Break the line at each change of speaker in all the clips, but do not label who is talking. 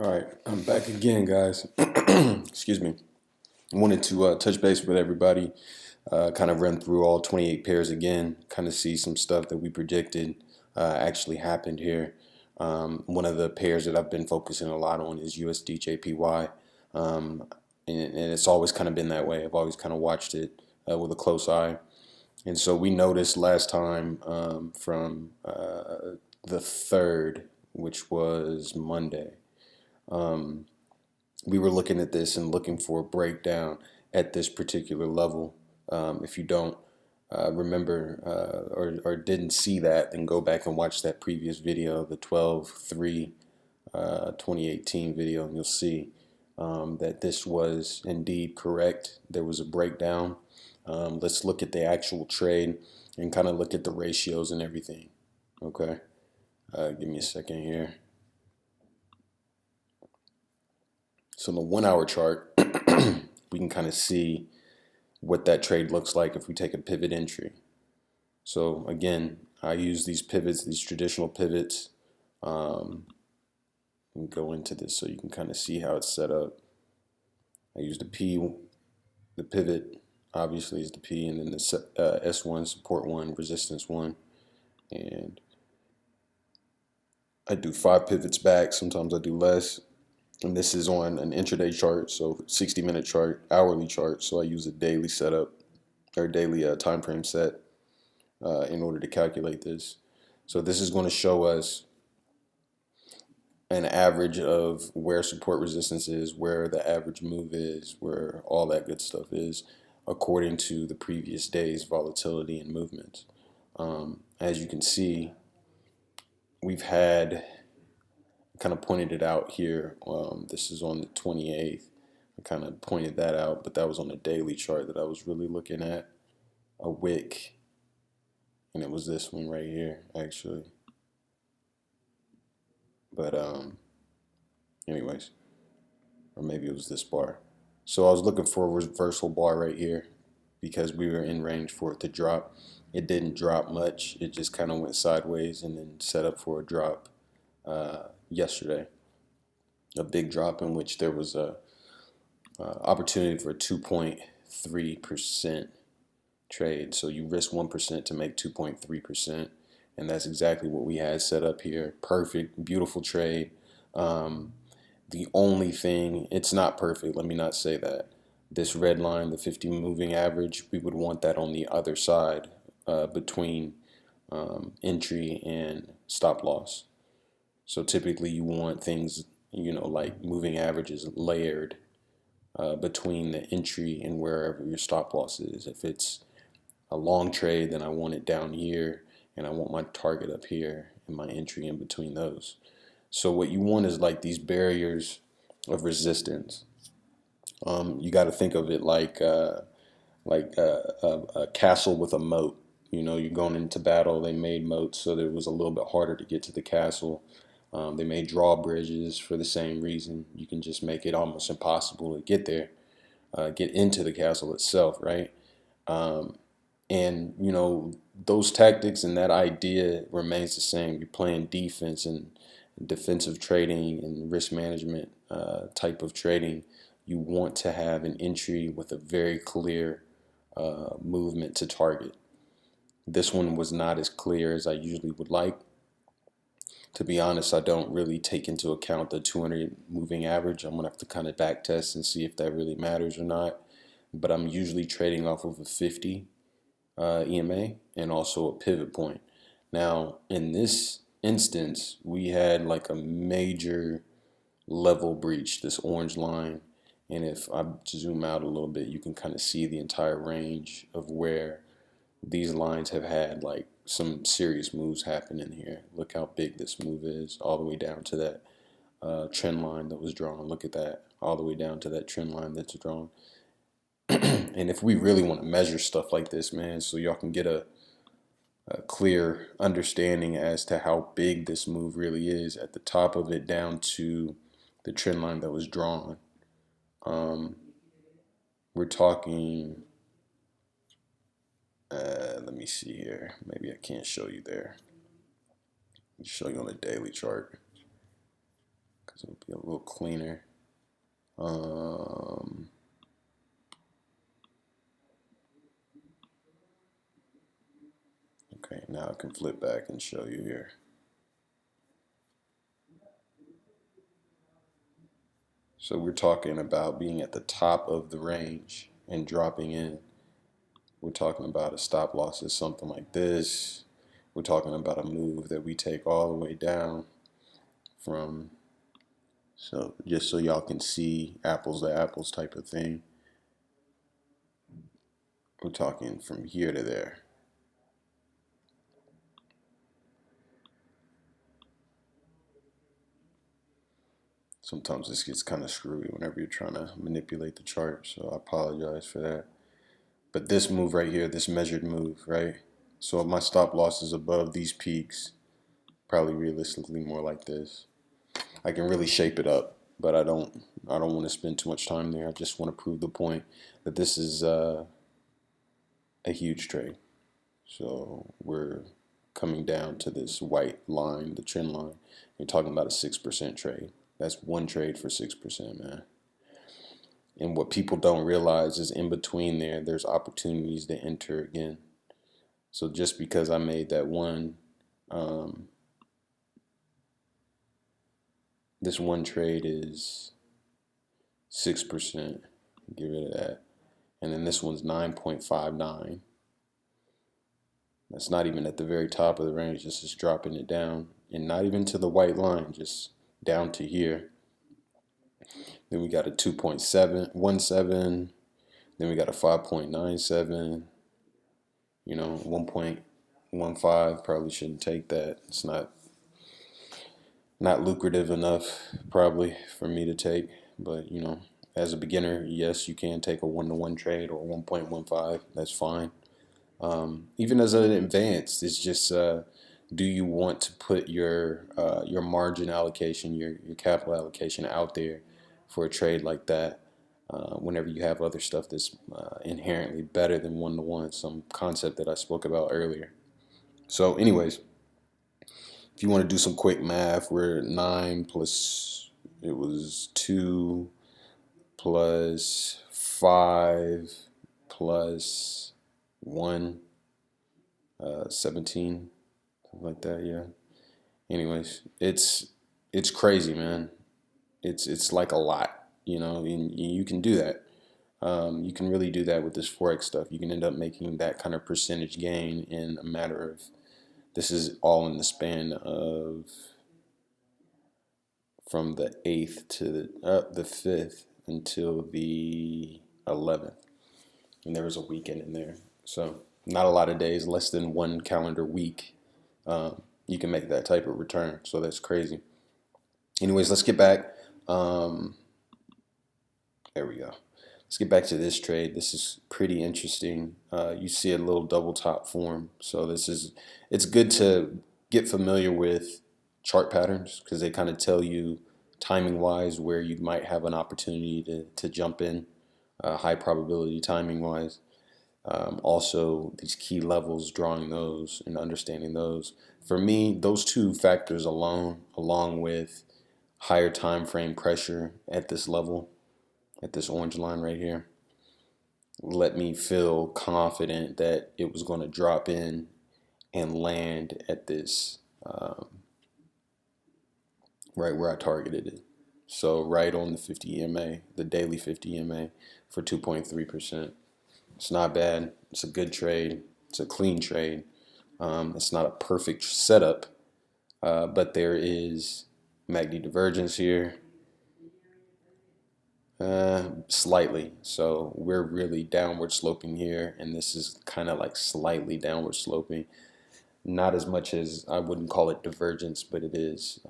All right, I'm back again, guys. Excuse me. I wanted to touch base with everybody, kind of run through all 28 pairs again, kind of see some stuff that we predicted actually happened here. One of the pairs that I've been focusing a lot on is USD JPY, and it's always kind of been that way. I've always kind of watched it with a close eye. And so we noticed last time from the 3rd, which was Monday. We were looking at this and looking for a breakdown at this particular level. If you don't remember or didn't see that, then go back and watch that previous video, the 12/3 2018 video, and you'll see that this was indeed correct. There was a breakdown. Let's look at the actual trade and kind of look at the ratios and everything. Okay, give me a second here. So in the 1 hour chart, we can kind of see what that trade looks like if we take a pivot entry. So again, I use these pivots, these traditional pivots. And go into this so you can kind of see how it's set up. I use the P, the pivot obviously is the P, and then the S1, support 1, resistance 1. And I do 5 pivots back, sometimes I do less. And this is on an intraday chart, so 60-minute chart, hourly chart. So I use a daily setup or daily time frame set in order to calculate this. So this is going to show us an average of where support resistance is, where the average move is, where all that good stuff is, according to the previous day's volatility and movements. As you can see, we've had kind of pointed it out here. This is on the 28th. I kind of pointed that out, but that was on a daily chart that I was really looking at, a wick, and it was this one right here, actually. But anyways, or maybe it was this bar. So I was looking for a reversal bar right here because we were in range for it to drop. It didn't drop much. It just kind of went sideways and then set up for a drop yesterday. A big drop in which there was a opportunity for a 2.3% trade. So you risk 1% to make 2.3%. And that's exactly what we had set up here. Perfect, beautiful trade. The only thing, it's not perfect, let me not say that. This red line, the 50 moving average, we would want that on the other side between entry and stop loss. So typically you want things, like moving averages layered between the entry and wherever your stop loss is. If it's a long trade, then I want it down here and I want my target up here and my entry in between those. So what you want is like these barriers of resistance. You got to think of it like a castle with a moat. You're going into battle. They made moats so that it was a little bit harder to get to the castle. They made drawbridges for the same reason. You can just make it almost impossible to get there, get into the castle itself, right? And those tactics and that idea remains the same. You're playing defense and defensive trading and risk management type of trading. You want to have an entry with a very clear movement to target. This one was not as clear as I usually would like. To be honest, I don't really take into account the 200 moving average. I'm gonna have to kind of back test and see if that really matters or not. But I'm usually trading off of a 50 EMA and also a pivot point. Now, in this instance, we had like a major level breach, this orange line. And if I zoom out a little bit, you can kind of see the entire range of where these lines have had like some serious moves happen in here. Look how big this move is, all the way down to that trend line that was drawn. Look at that, all the way down to that trend line that's drawn. And if we really want to measure stuff like this, man, so y'all can get a clear understanding as to how big this move really is, at the top of it down to the trend line that was drawn, we're talking, let me see here, maybe I can't show you there. I'll show you on a daily chart So it'll be a little cleaner. Okay, now I can flip back and show you here. So we're talking about being at the top of the range and dropping in. We're talking about a stop loss is something like this. We're talking about a move that we take all the way down from, so just so y'all can see apples to apples type of thing. We're talking from here to there. Sometimes this gets kind of screwy whenever you're trying to manipulate the chart, so I apologize for that. But this move right here, this measured move, right? So if my stop loss is above these peaks, probably realistically more like this, I can really shape it up, but I don't want to spend too much time there. I just want to prove the point that this is a huge trade. So we're coming down to this white line, the trend line. You're talking about a 6% trade. That's one trade for 6%, man. And what people don't realize is in between there's opportunities to enter again. So just because I made that one, this one trade is 6%, get rid of that. And then this one's 9.59. That's not even at the very top of the range, just dropping it down. And not even to the white line, just down to here. Then we got a 2.717. Then we got a 5.97. 1.15. Probably shouldn't take that. It's not lucrative enough probably for me to take. But as a beginner, yes, you can take a 1-to-1 trade or 1.15. That's fine. Even as an advanced, it's just do you want to put your margin allocation, your capital allocation out there for a trade like that whenever you have other stuff that's inherently better than 1-to-1, some concept that I spoke about earlier. So anyways, if you want to do some quick math, we're 9 plus, it was 2 plus 5 plus 1, 17, something like that, yeah. Anyways, it's crazy, man. It's like a lot, and you can do that. You can really do that with this Forex stuff. You can end up making that kind of percentage gain in a matter of, this is all in the span of from the 8th to the 5th until the 11th. And there was a weekend in there. So not a lot of days, less than one calendar week. You can make that type of return. So that's crazy. Anyways, let's get back. There we go. Let's get back to this trade. This is pretty interesting. You see a little double top form. So it's good to get familiar with chart patterns because they kind of tell you timing wise where you might have an opportunity to jump in, high probability timing wise. Also these key levels, drawing those and understanding those. For me, those two factors alone, along with higher time frame pressure at this level, at this orange line right here, let me feel confident that it was going to drop in and land at this right where I targeted it. So right on the 50 EMA, the daily 50 EMA for 2.3%. It's not bad. It's a good trade. It's a clean trade. It's not a perfect setup, but there is Magdi Divergence here. Slightly. So we're really downward sloping here, and this is kind of like slightly downward sloping. Not as much as, I wouldn't call it divergence, but it is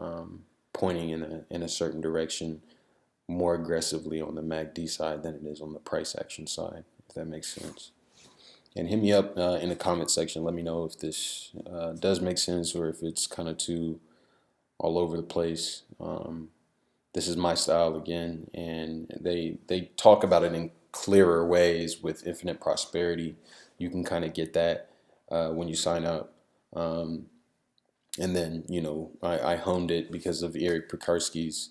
pointing in a certain direction more aggressively on the MACD side than it is on the price action side, if that makes sense. And hit me up in the comment section. Let me know if this does make sense or if it's kind of too all over the place. This is my style again, and they talk about it in clearer ways with Infinite Prosperity. You can kind of get that when you sign up. And then, I honed it because of Irek Piekarski's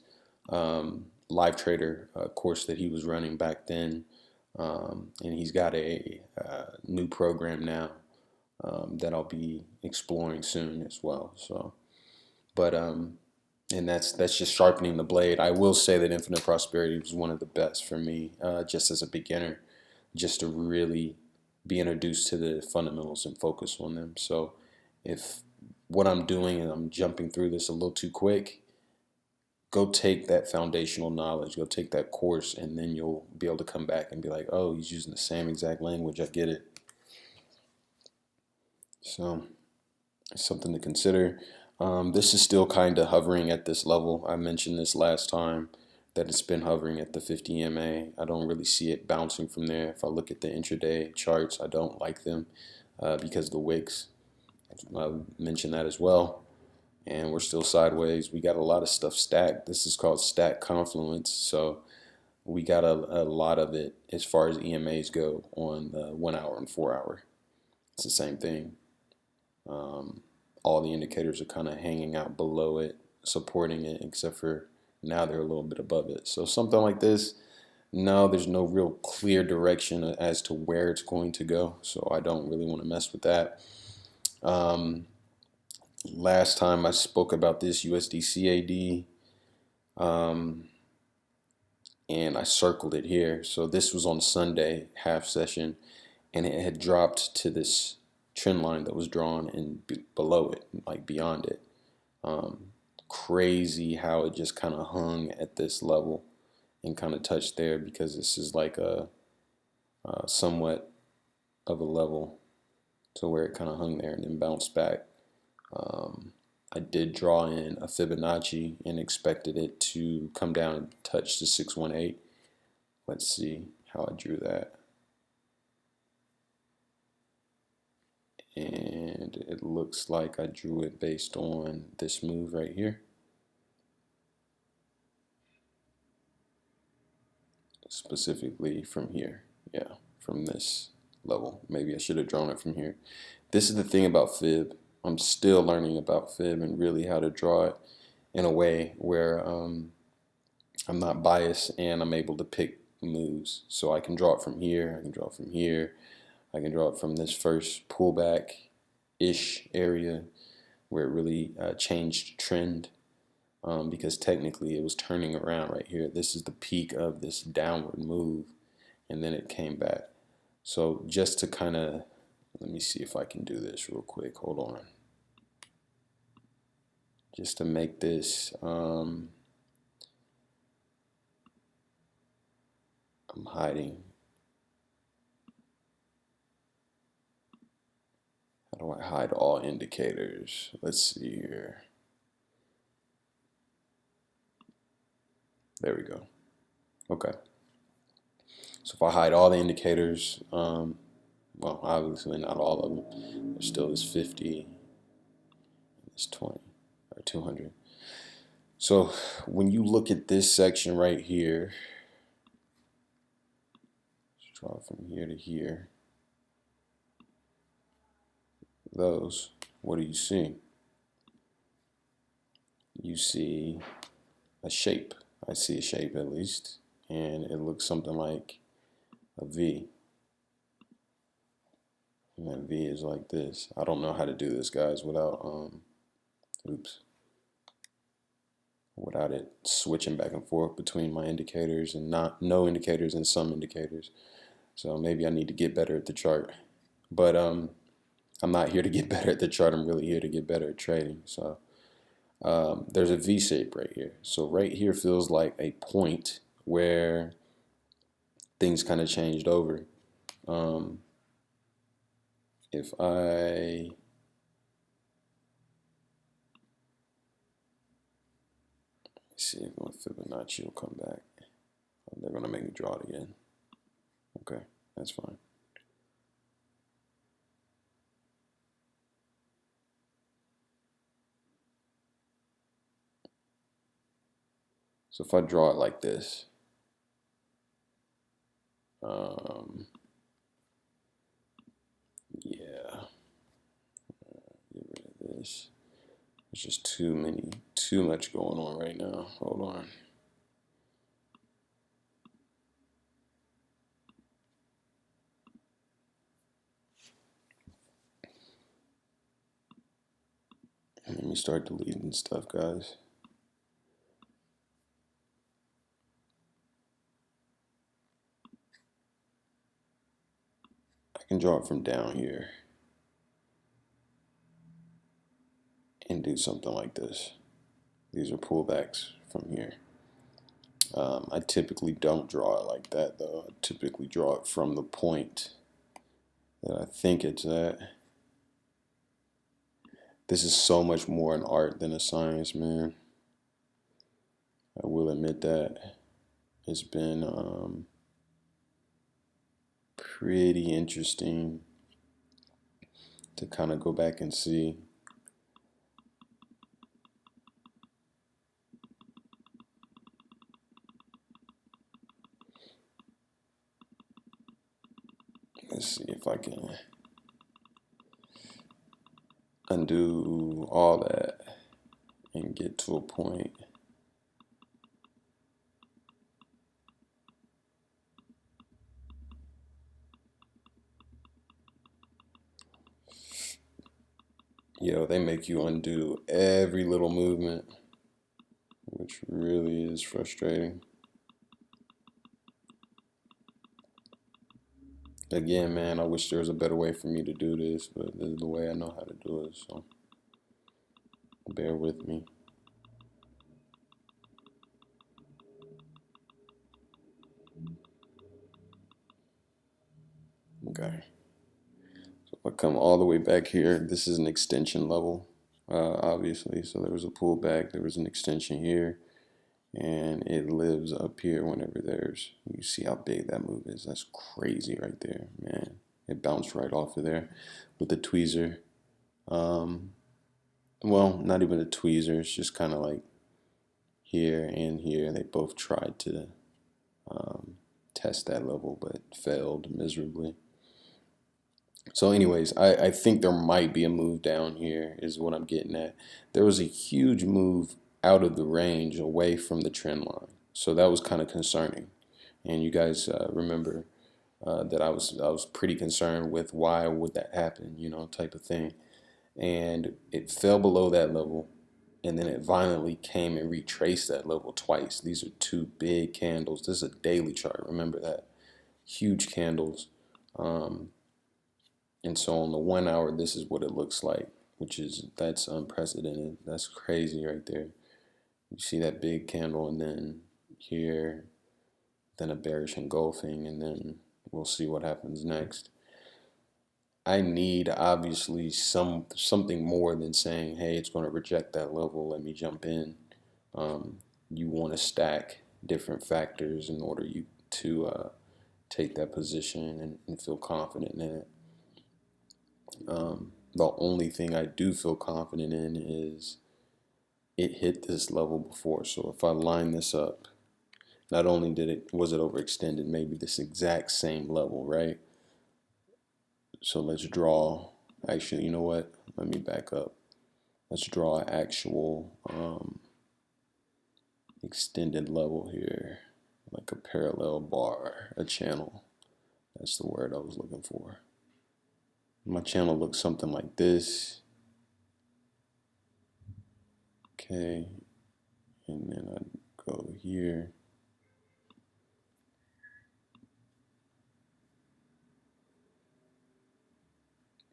live trader course that he was running back then. And he's got a new program now that I'll be exploring soon as well. So, but and that's just sharpening the blade. I will say that Infinite Prosperity was one of the best for me, just as a beginner, just to really be introduced to the fundamentals and focus on them. So, if what I'm doing and I'm jumping through this a little too quick, go take that foundational knowledge, go take that course, and then you'll be able to come back and be like, oh, he's using the same exact language. I get it. So it's something to consider. This is still kind of hovering at this level. I mentioned this last time that it's been hovering at the 50 EMA. I don't really see it bouncing from there. If I look at the intraday charts, I don't like them because of the wicks. I mentioned that as well. And we're still sideways. We got a lot of stuff stacked. This is called stack confluence. So we got a lot of it as far as EMAs go on the 1 hour and 4 hour. It's the same thing. All the indicators are kind of hanging out below it, supporting it, except for now they're a little bit above it. So something like this, no, there's no real clear direction as to where it's going to go. So I don't really want to mess with that. Last time I spoke about this USD CAD, and I circled it here. So this was on Sunday, half session, and it had dropped to this trend line that was drawn and below it, like beyond it. Crazy how it just kind of hung at this level and kind of touched there, because this is like a somewhat of a level to where it kind of hung there and then bounced back. I did draw in a Fibonacci and expected it to come down and touch the 618. Let's see how I drew that. And it looks like I drew it based on this move right here. Specifically from here. Yeah, from this level. Maybe I should have drawn it from here. This is the thing about Fib. I'm still learning about Fib and really how to draw it in a way where I'm not biased and I'm able to pick moves. So I can draw it from here, I can draw it from here, I can draw it from this first pullback-ish area where it really changed trend, because technically it was turning around right here. This is the peak of this downward move, and then it came back. So just to kind of, let me see if I can do this real quick. Hold on. Just to make this, I'm hiding. How do I hide all indicators? Let's see here. There we go. Okay. So if I hide all the indicators, well, obviously not all of them. There's still this 50, this 20, or 200. So when you look at this section right here, let's draw from here to here. Those, what do you see? You see a shape. I see a shape at least, and it looks something like a V. And that V is like this. I don't know how to do this, guys, without without it switching back and forth between my indicators and no indicators and some indicators. So maybe I need to get better at the chart. But I'm not here to get better at the chart. I'm really here to get better at trading. So there's a V shape right here. So right here feels like a point where things kind of changed over. If I see if my Fibonacci will come back, they're gonna make me draw it again. Okay, that's fine. So if I draw it like this, yeah, get rid of this. There's just too much going on right now. Hold on. Let me start deleting stuff, guys. I can draw it from down here and do something like this. These are pullbacks from here. I typically don't draw it like that, though. I typically draw it from the point that I think it's at. This is so much more an art than a science, man. I will admit that. It's been pretty interesting to kind of go back and see. Let's see if I can undo all that and get to a point. Yo, they make you undo every little movement, which really is frustrating. Again, man, I wish there was a better way for me to do this, but this is the way I know how to do it, so bear with me. Okay. So if I come all the way back here, this is an extension level, obviously. So there was a pullback, there was an extension here, and it lives up here whenever you see how big that move is. That's crazy right there, man. It bounced right off of there with the tweezer. Well, not even a tweezer. It's just kind of like here and here. They both tried to test that level, but failed miserably. So anyways, I think there might be a move down here is what I'm getting at. There was a huge move out of the range away from the trend line. So that was kind of concerning. And you guys remember that I was pretty concerned with why would that happen, type of thing. And it fell below that level, and then it violently came and retraced that level twice. These are two big candles. This is a daily chart. Remember that. Huge candles. And so on the 1 hour, this is what it looks like, that's unprecedented. That's crazy right there. You see that big candle, and then here, then a bearish engulfing, and then we'll see what happens next. I need obviously something more than saying, hey, it's going to reject that level, let me jump in. You want to stack different factors in order to take that position and feel confident in it. The only thing I do feel confident in is it hit this level before. So if I line this up, not only was it overextended, maybe this exact same level, right? So let's draw. Actually, you know what? Let me back up. Let's draw an actual extended level here, like a parallel bar, a channel. That's the word I was looking for. My channel looks something like this. Okay, and then I go here.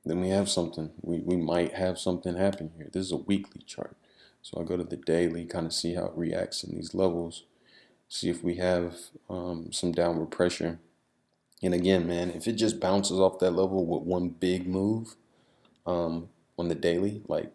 Then we have something. We might have something happen here. This is a weekly chart. So I go to the daily, kind of see how it reacts in these levels. See if we have some downward pressure. And again, man, if it just bounces off that level with one big move on the daily, like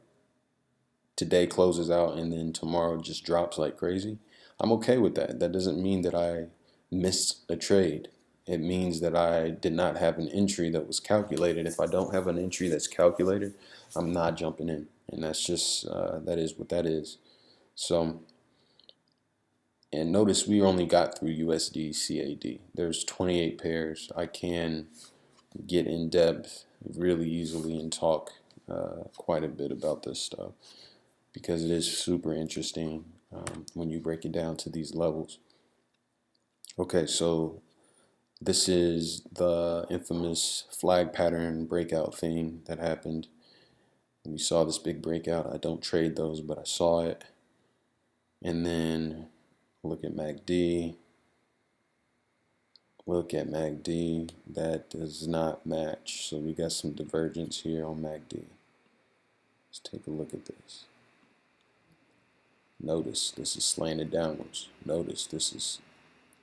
today closes out and then tomorrow just drops like crazy, I'm okay with that. That doesn't mean that I missed a trade. It means that I did not have an entry that was calculated. If I don't have an entry that's calculated, I'm not jumping in. And that's just, that is what that is. So, and notice we only got through USD CAD. There's 28 pairs. I can get in depth really easily and talk quite a bit about this stuff because it is super interesting when you break it down to these levels. Okay, so this is the infamous flag pattern breakout thing that happened. We saw this big breakout. I don't trade those, but I saw it. And then look at MACD. Look at MACD. That does not match. So we got some divergence here on MACD. Let's take a look at this. Notice this is slanted downwards. Notice this is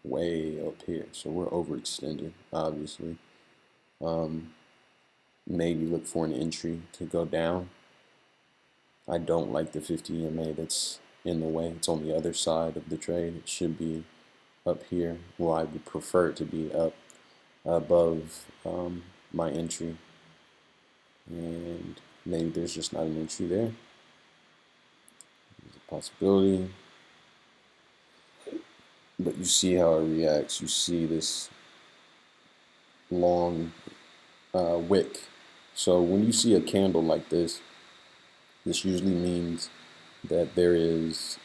way up here. So we're overextended, obviously. Maybe look for an entry to go down. I don't like the 50 EMA that's in the way. It's on the other side of the trade. It should be up here. Well, I would prefer it to be up above my entry. And maybe there's just not an entry there. There's a possibility. But you see how it reacts. You see this long wick. So when you see a candle like this, this usually means that there is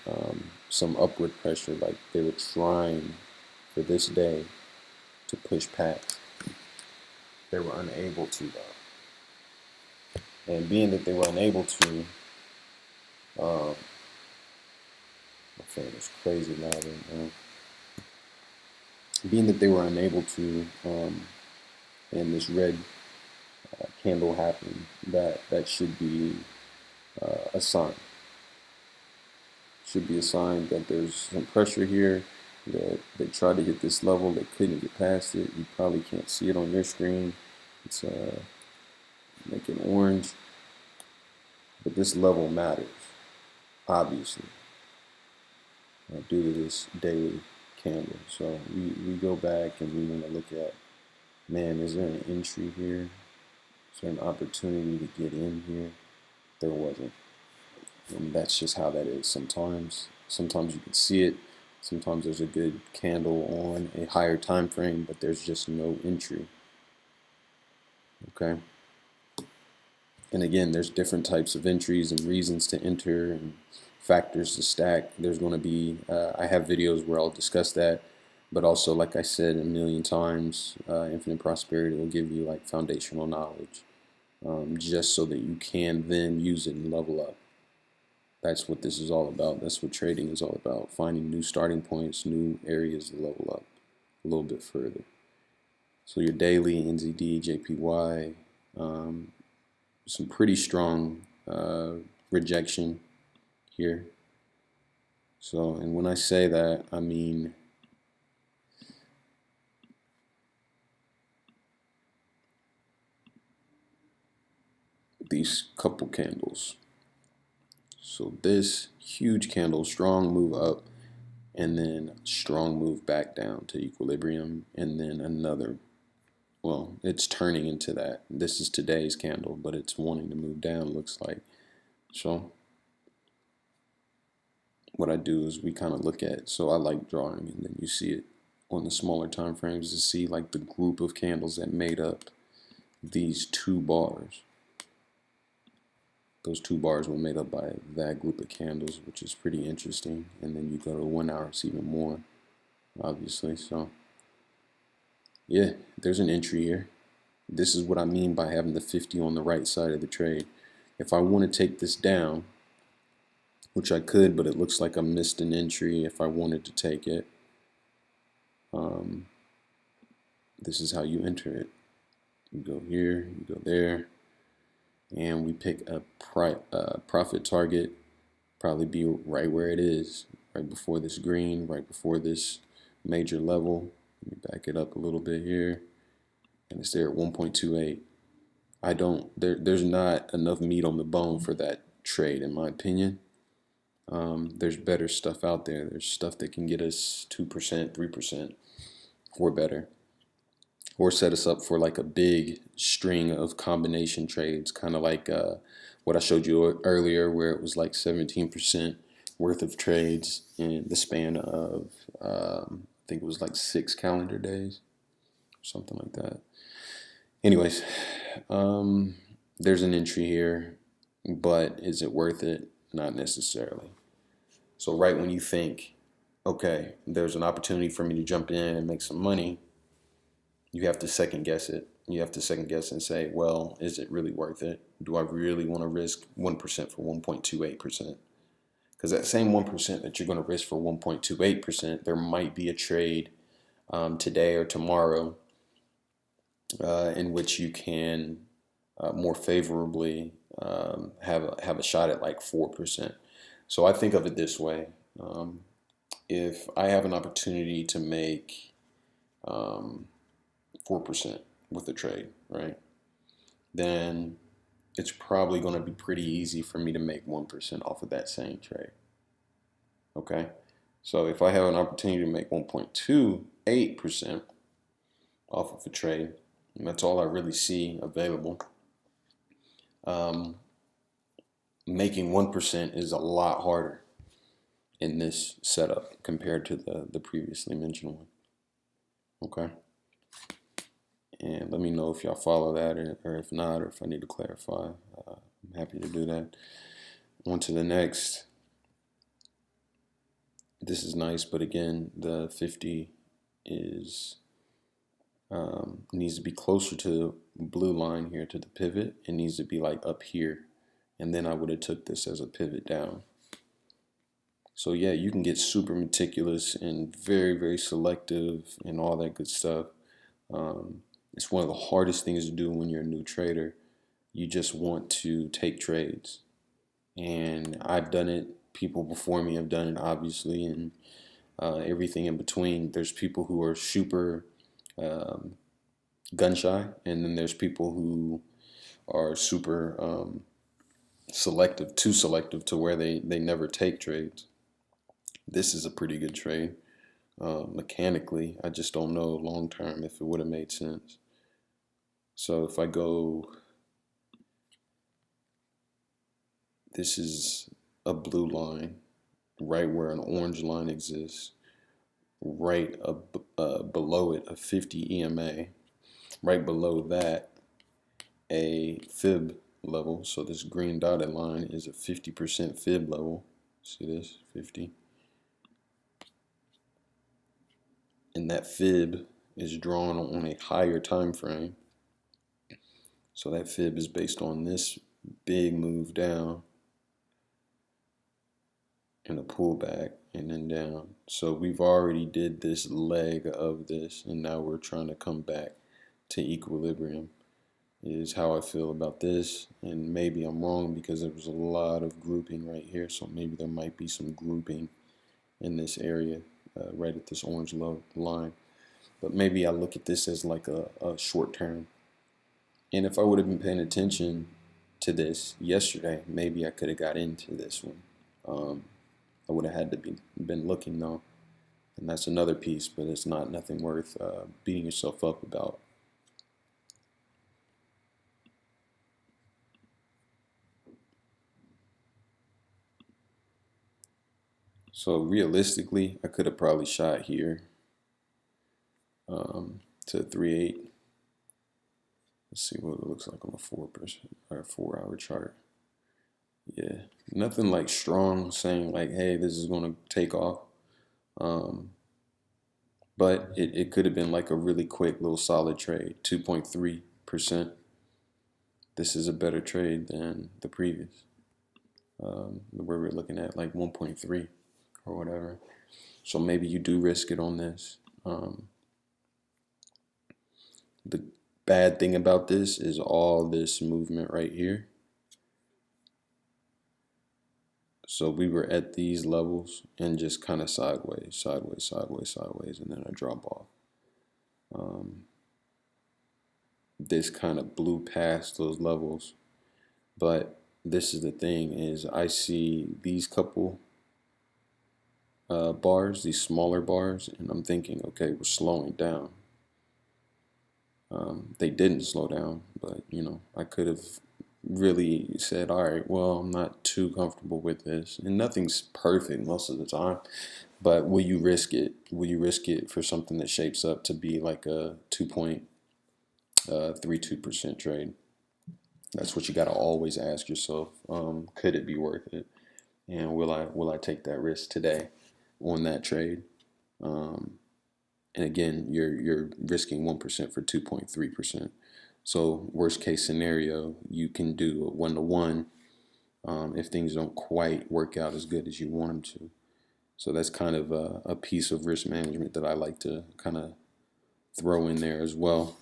some upward pressure, like they were trying for this day to push past. They were unable to, though. And being that they were unable to, my phone is crazy loud right now. Being that they were unable to, and this red candle happened, that should be a sign. Should be a sign that there's some pressure here, that they tried to hit this level, they couldn't get past it. You probably can't see it on your screen. It's making orange, but this level matters, obviously, due to this daily candle. So we go back and we want to look at, man, is there an entry here? Is there an opportunity to get in here? There wasn't. And that's just how that is sometimes. Sometimes you can see it. Sometimes there's a good candle on a higher time frame, but there's just no entry. Okay. And again, there's different types of entries and reasons to enter and factors to stack. There's going to be, I have videos where I'll discuss that, but also, like I said a million times, Infinite Prosperity will give you like foundational knowledge, just so that you can then use it and level up. That's what this is all about. That's what trading is all about. Finding new starting points, new areas to level up a little bit further. So your daily NZD, JPY, some pretty strong rejection here. So, and when I say that, I mean these couple candles. So this huge candle, strong move up, and then strong move back down to equilibrium, and then another, well, it's turning into that. This is today's candle, but it's wanting to move down, looks like. So what I do is we kind of look at, so I like drawing, and then you see it on the smaller time frames to see like the group of candles that made up these two bars. Those two bars were made up by that group of candles, which is pretty interesting. And then you go to 1 hour, it's even more, obviously. So yeah, there's an entry here. This is what I mean by having the 50 on the right side of the trade. If I want to take this down, which I could, but it looks like I missed an entry if I wanted to take it. This is how you enter it. You go here, you go there, and we pick a profit target, probably be right where it is, right before this green, right before this major level. Let me back it up a little bit here, and it's there at 1.28. There's not enough meat on the bone for that trade, in my opinion. There's better stuff out there. There's stuff that can get us 2%, 3% or better, or set us up for like a big string of combination trades, kind of like what I showed you earlier, where it was like 17% worth of trades in the span of, I think it was like 6 calendar days, something like that. Anyways, there's an entry here, but is it worth it? Not necessarily. So right when you think, okay, there's an opportunity for me to jump in and make some money, you have to second guess it. You have to second guess and say, well, is it really worth it? Do I really want to risk 1% for 1.28%? Because that same 1% that you're going to risk for 1.28%, there might be a trade today or tomorrow in which you can more favorably have a shot at like 4%. So I think of it this way. If I have an opportunity to make 4% with a trade, right, then it's probably going to be pretty easy for me to make 1% off of that same trade. Okay. So if I have an opportunity to make 1.28% off of a trade, and that's all I really see available, making 1% is a lot harder in this setup compared to the previously mentioned one. Okay. And let me know if y'all follow that, or if not, or if I need to clarify. I'm happy to do that. On to the next. This is nice, but again, the 50 is needs to be closer to the blue line here, to the pivot. It needs to be like up here, and then I would have took this as a pivot down. So yeah, you can get super meticulous and very, very selective and all that good stuff. It's one of the hardest things to do when you're a new trader. You just want to take trades, and I've done it. People before me have done it, obviously, and everything in between. There's people who are super gun shy, and then there's people who are super selective, too selective to where they never take trades. This is a pretty good trade. Mechanically, I just don't know long term if it would have made sense. So if I go, this is a blue line right where an orange line exists, right below it a 50 EMA, right below that a fib level. So this green dotted line is a 50% fib level. See this, 50. And that fib is drawn on a higher time frame. So that fib is based on this big move down and a pullback and then down. So we've already did this leg of this, and now we're trying to come back to equilibrium, is how I feel about this. And maybe I'm wrong because there was a lot of grouping right here. So maybe there might be some grouping in this area right at this orange low line. But maybe I look at this as like a short term. And if I would have been paying attention to this yesterday, maybe I could have got into this one. I would have had to been looking though, and that's another piece, but it's nothing worth beating yourself up about. So realistically, I could have probably shot here to 3.8. Let's see what it looks like on a 4% or 4-hour chart. Yeah, nothing like strong saying like, hey, this is going to take off. But it could have been like a really quick little solid trade, 2.3%. This is a better trade than the previous, where we're looking at like 1.3 or whatever. So maybe you do risk it on this. The bad thing about this is all this movement right here. So we were at these levels and just kind of sideways, and then a drop off. This kind of blew past those levels. But this is the thing, is I see these couple bars, these smaller bars, and I'm thinking, okay, we're slowing down. They didn't slow down, but you know, I could have really said, all right, well, I'm not too comfortable with this, and nothing's perfect most of the time, but will you risk it? Will you risk it for something that shapes up to be like a 2.32% trade? That's what you got to always ask yourself. Could it be worth it? And will I take that risk today on that trade? And again, you're risking 1% for 2.3%. So worst case scenario, you can do a 1-to-1 if things don't quite work out as good as you want them to. So that's kind of a piece of risk management that I like to kind of throw in there as well.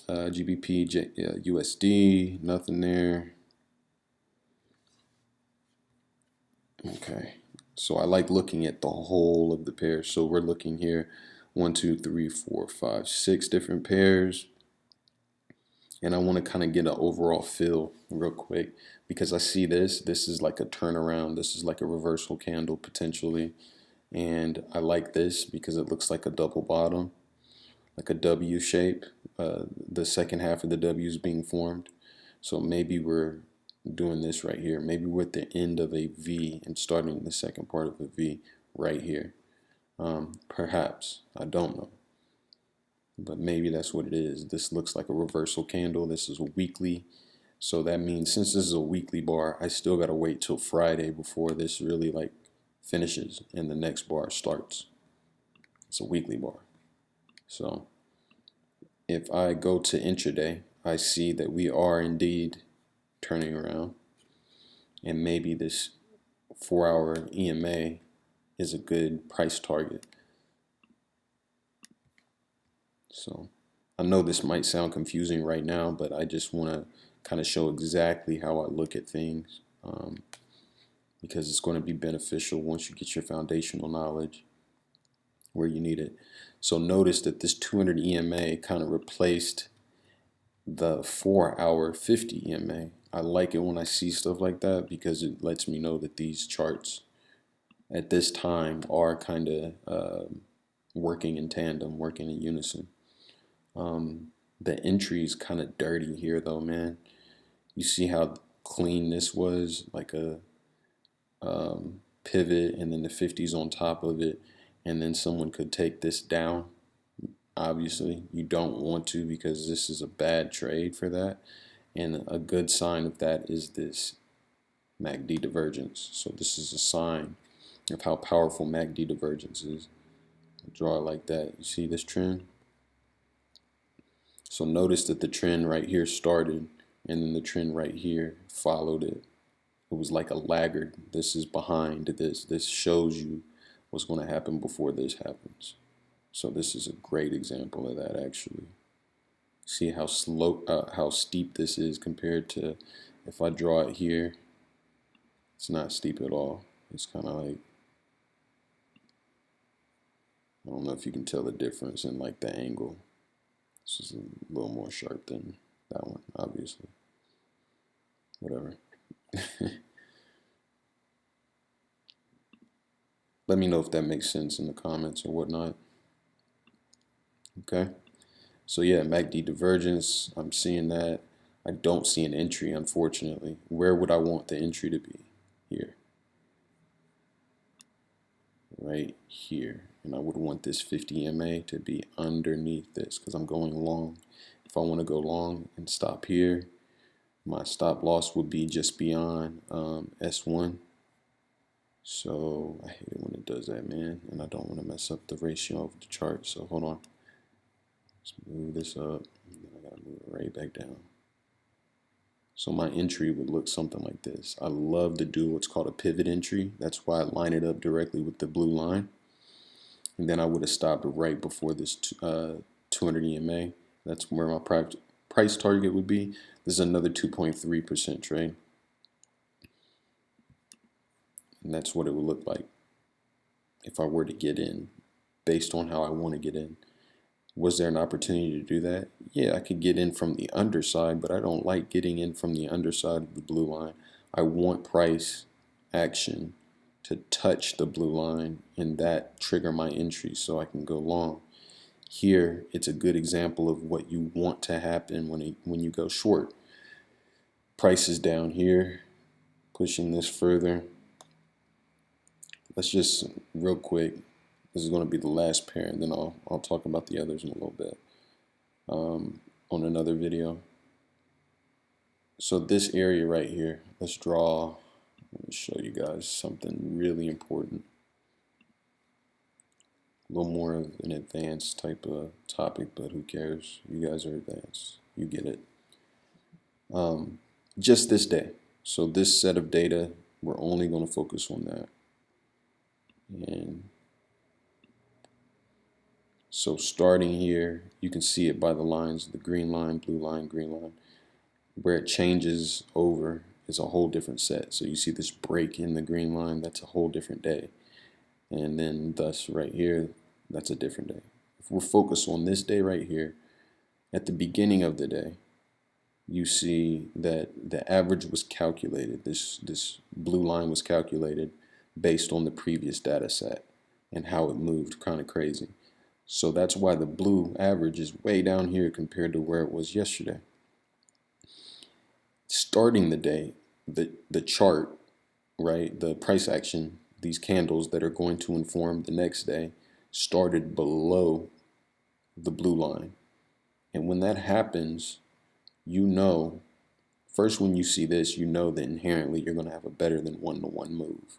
GBP, USD, nothing there. Okay, so I like looking at the whole of the pairs. So we're looking here, 1, 2, 3, 4, 5, 6 different pairs. And I want to kind of get an overall feel real quick because I see this is like a turnaround. This is like a reversal candle potentially. And I like this because it looks like a double bottom, like a W shape. The second half of the W is being formed. So maybe we're doing this right here. Maybe we're at the end of a V and starting the second part of a V right here. Perhaps, I don't know. But maybe that's what it is. This looks like a reversal candle. This is a weekly. So that means since this is a weekly bar, I still got to wait till Friday before this really like finishes and the next bar starts. It's a weekly bar. So if I go to intraday, I see that we are indeed turning around. And maybe this 4-hour EMA is a good price target. So I know this might sound confusing right now, but I just want to kind of show exactly how I look at things because it's going to be beneficial once you get your foundational knowledge where you need it. So notice that this 200 EMA kind of replaced the 4-hour 50 EMA. I like it when I see stuff like that because it lets me know that these charts at this time are kind of working in tandem, working in unison. The entry is kind of dirty here though, man. You see how clean this was, like a pivot and then the 50s on top of it, and then someone could take this down. Obviously, you don't want to because this is a bad trade for that. And a good sign of that is this Magdi Divergence. So this is a sign of how powerful Magdi Divergence is. Draw it like that. You see this trend? So notice that the trend right here started and then the trend right here followed it. It was like a laggard. This is behind this. This shows you what's going to happen before this happens. So this is a great example of that actually. See how how steep this is compared to if I draw it here. It's not steep at all. It's kind of like, I don't know if you can tell the difference in like the angle. This is a little more sharp than that one, obviously. Whatever. Let me know if that makes sense in the comments or whatnot. Okay. So yeah, Magdi Divergence, I'm seeing that. I don't see an entry, unfortunately. Where would I want the entry to be? Here. Right here. And I would want this 50 MA to be underneath this because I'm going long. If I want to go long and stop here, my stop loss would be just beyond S1. So I hate it when it does that, man. And I don't want to mess up the ratio of the chart. So hold on. Let's move this up. And then I got to move it right back down. So my entry would look something like this. I love to do what's called a pivot entry. That's why I line it up directly with the blue line. And then I would have stopped right before this 200 EMA. That's where my price target would be. This is another 2.3% trade. And that's what it would look like if I were to get in based on how I want to get in. Was there an opportunity to do that? Yeah, I could get in from the underside, but I don't like getting in from the underside of the blue line. I want price action to touch the blue line and that trigger my entry so I can go long. Here, it's a good example of what you want to happen when you go short. Price is down here, pushing this further. Let's just real quick. This is going to be the last pair, and then I'll talk about the others in a little bit on another video. So this area right here, let's draw. Let me show you guys something really important. A little more of an advanced type of topic, but who cares? You guys are advanced. You get it. Just this day. So this set of data, we're only going to focus on that. And so starting here, you can see it by the lines, the green line, blue line, green line. Where it changes over is a whole different set. So you see this break in the green line, that's a whole different day. And then thus right here, that's a different day. If we're focused on this day right here, at the beginning of the day, you see that the average was calculated. This blue line was calculated based on the previous data set and how it moved, kind of crazy. So that's why the blue average is way down here compared to where it was yesterday. Starting the day, the chart, right, the price action, these candles that are going to inform the next day, started below the blue line. And when that happens, you know, first when you see this, you know that inherently you're going to have a better than one-to-one move.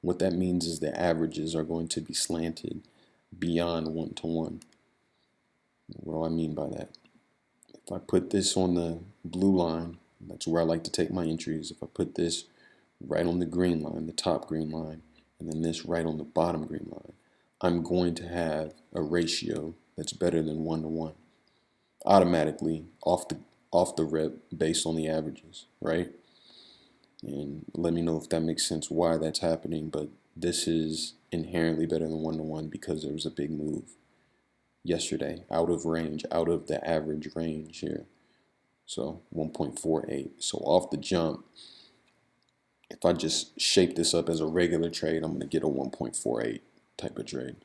What that means is the averages are going to be slanted beyond one-to-one. What do I mean by that? If I put this on the blue line, that's where I like to take my entries. If I put this right on the green line, the top green line, and then this right on the bottom green line, I'm going to have a ratio that's better than one-to-one. Automatically off the rip based on the averages, right? And let me know if that makes sense why that's happening, but this is inherently better than one-to-one because there was a big move yesterday out of range, out of the average range here. So 1.48. So off the jump, if I just shape this up as a regular trade, I'm going to get a 1.48 type of trade.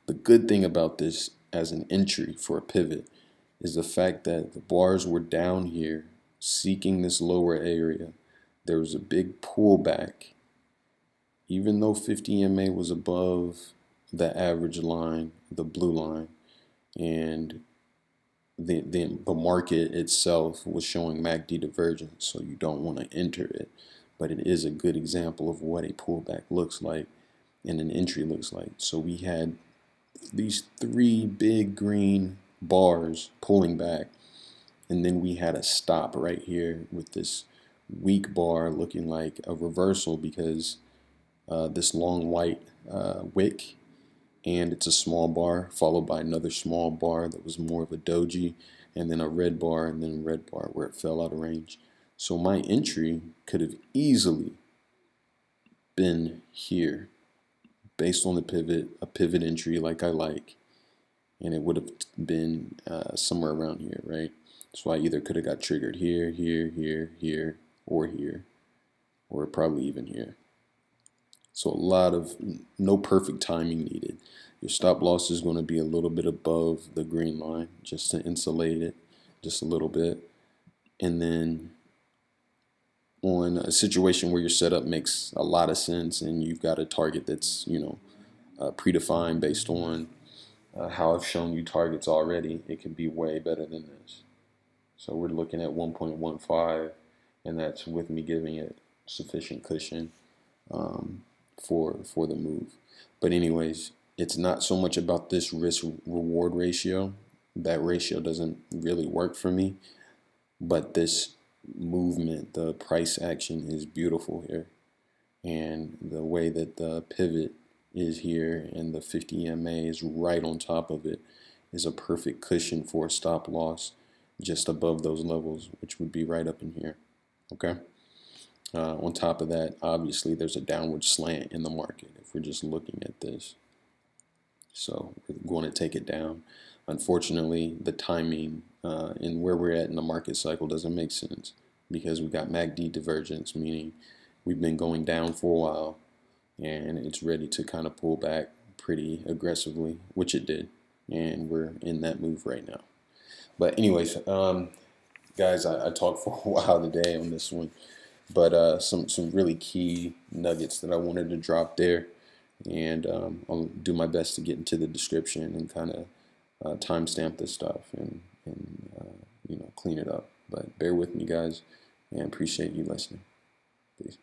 The good thing about this as an entry for a pivot is the fact that the bars were down here seeking this lower area. There was a big pullback. Even though 50 MA was above the average line, the blue line, and the market itself was showing Magdi Divergence, so you don't want to enter it. But it is a good example of what a pullback looks like and an entry looks like. So we had these three big green bars pulling back, and then we had a stop right here with this weak bar looking like a reversal because this long white wick, and it's a small bar followed by another small bar that was more of a doji, and then a red bar, and then a red bar where it fell out of range. So my entry could have easily been here based on the pivot, a pivot entry like I like, and it would have been somewhere around here, right? So I either could have got triggered here, here, here, here, or probably even here. So a lot of no perfect timing needed. Your stop loss is going to be a little bit above the green line just to insulate it just a little bit. And then on a situation where your setup makes a lot of sense and you've got a target that's, predefined based on how I've shown you targets already, it can be way better than this. So we're looking at 1.15, and that's with me giving it sufficient cushion for the move. But anyways, it's not so much about this risk reward ratio. That ratio doesn't really work for me, but this movement, the price action is beautiful here, and the way that the pivot is here and the 50 MA is right on top of it is a perfect cushion for a stop loss just above those levels, which would be right up in here. Okay. On top of that, obviously there's a downward slant in the market if we're just looking at this. So we're going to take it down. Unfortunately, the timing and where we're at in the market cycle doesn't make sense because we got Magdi Divergence, meaning we've been going down for a while and it's ready to kind of pull back pretty aggressively, which it did. And we're in that move right now. But anyways, guys, I talked for a while today on this one, but some really key nuggets that I wanted to drop there, and I'll do my best to get into the description and kind of timestamp this stuff and clean it up. But bear with me, guys, and appreciate you listening. Peace.